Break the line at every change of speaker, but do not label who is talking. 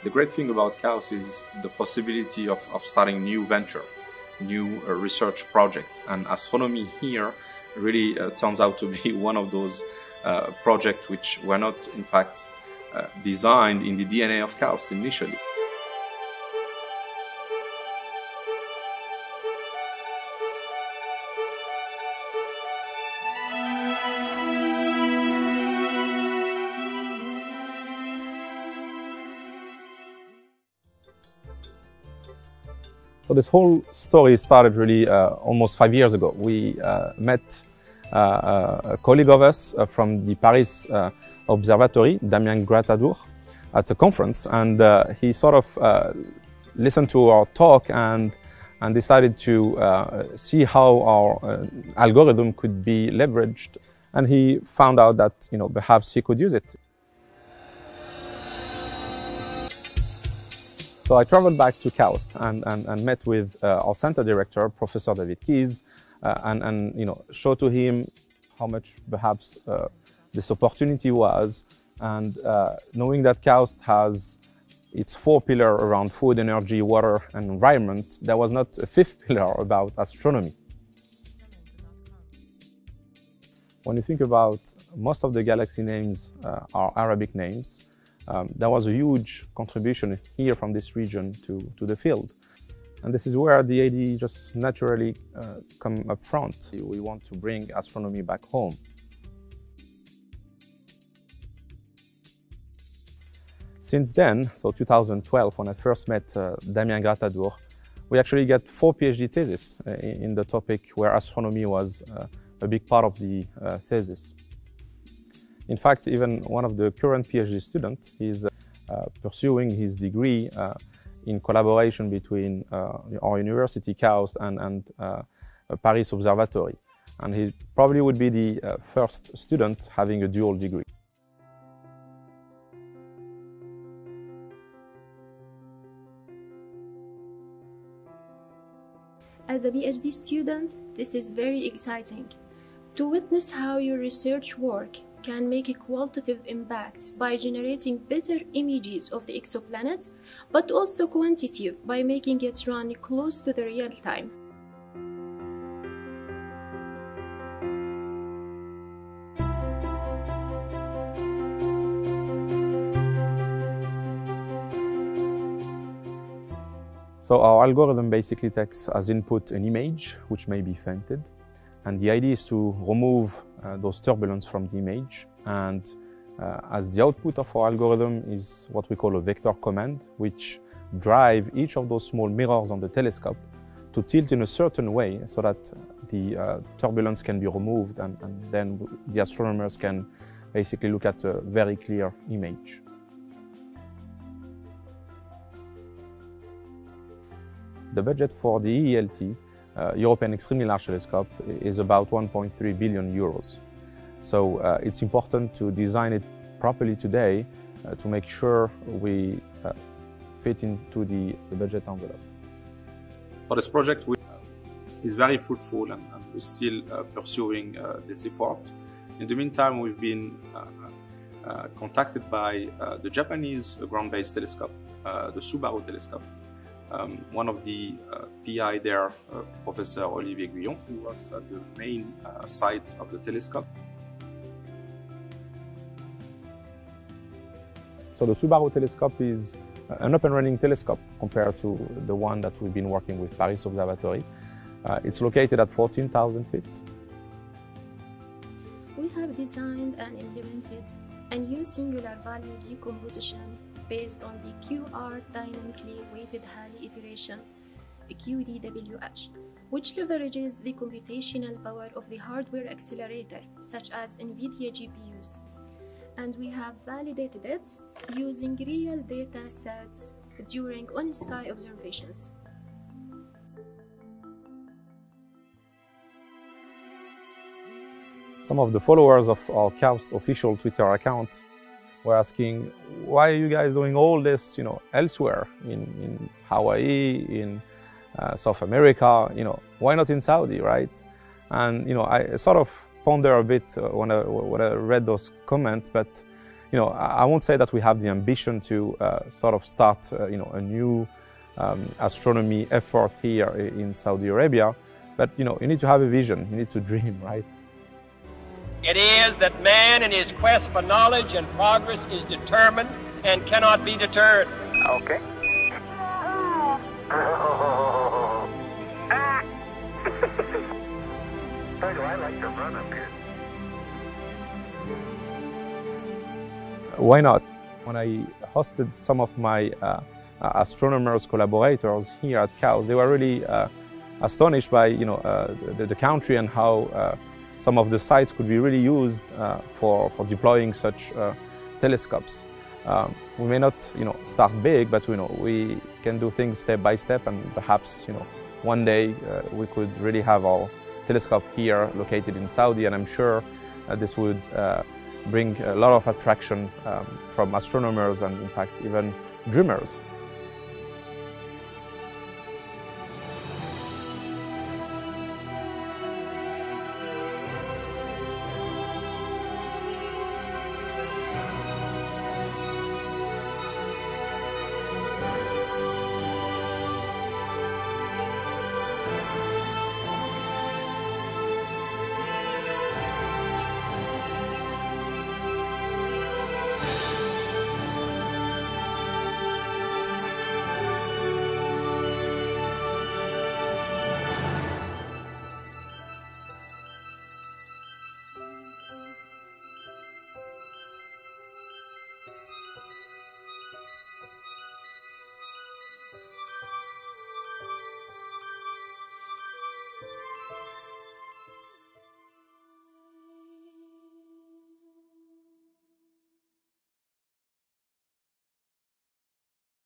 The great thing about KAUST is the possibility of starting new venture, new research project, and astronomy here really turns out to be one of those projects which were not in fact designed in the DNA of KAUST initially. So this whole story started really almost 5 years ago. We met a colleague of us from the Paris Observatory, Damien Gratadour, at a conference, and he sort of listened to our talk and decided to see how our algorithm could be leveraged, and he found out that perhaps he could use it. So I traveled back to KAUST and met with our center director, Professor David Keys, and showed to him how much perhaps this opportunity was, and knowing that KAUST has its 4 pillars around food, energy, water, and environment, there was not a 5th pillar about astronomy. When you think about most of the galaxy names are Arabic names, there was a huge contribution here from this region to the field. And this is where the idea just naturally come up front. We want to bring astronomy back home. Since then, so 2012, when I first met Damien Gratadour, we actually got 4 PhD theses in the topic where astronomy was a big part of the thesis. In fact, even one of the current PhD students is pursuing his degree in collaboration between our university, KAUST, and Paris Observatory. And he probably would be the first student having a dual degree.
As a PhD student, this is very exciting. To witness how your research work can make a qualitative impact by generating better images of the exoplanet, but also quantitative by making it run close to the real time.
So our algorithm basically takes as input an image which may be fainted, and the idea is to remove those turbulence from the image, and as the output of our algorithm is what we call a vector command, which drive each of those small mirrors on the telescope to tilt in a certain way so that the turbulence can be removed, and then the astronomers can basically look at a very clear image. The budget for the EELT, European Extremely Large Telescope, is about 1.3 billion euros. So it's important to design it properly today to make sure we fit into the budget envelope. For this project, is very fruitful, and we're still pursuing this effort. In the meantime, we've been contacted by the Japanese ground-based telescope, the Subaru Telescope. One of the PI there, Professor Olivier Guyon, who works at the main site of the telescope. So the Subaru Telescope is an up and running telescope compared to the one that we've been working with, Paris Observatory. It's located at 14,000 feet.
We have designed and implemented a new singular value decomposition based on the QR dynamically weighted Halley iteration, QDWH, which leverages the computational power of the hardware accelerator, such as NVIDIA GPUs. And we have validated it using real data sets during on-sky observations.
Some of the followers of our KAUST official Twitter account were asking, why are you guys doing all this, elsewhere, in Hawaii, in South America, why not in Saudi, right? And, I sort of ponder a bit when I read those comments, but, I won't say that we have the ambition to sort of start a new astronomy effort here in Saudi Arabia, but you need to have a vision, you need to dream, right?
It is that man in his quest for knowledge and progress is determined and cannot be deterred.
Okay. I like to run up here.
Why not? When I hosted some of my astronomers, collaborators here at KAUST, they were really astonished by the country and how some of the sites could be really used for deploying such telescopes. We may not start big, but we can do things step by step, and perhaps one day we could really have our telescope here located in Saudi, and I'm sure this would bring a lot of attraction from astronomers and in fact even dreamers.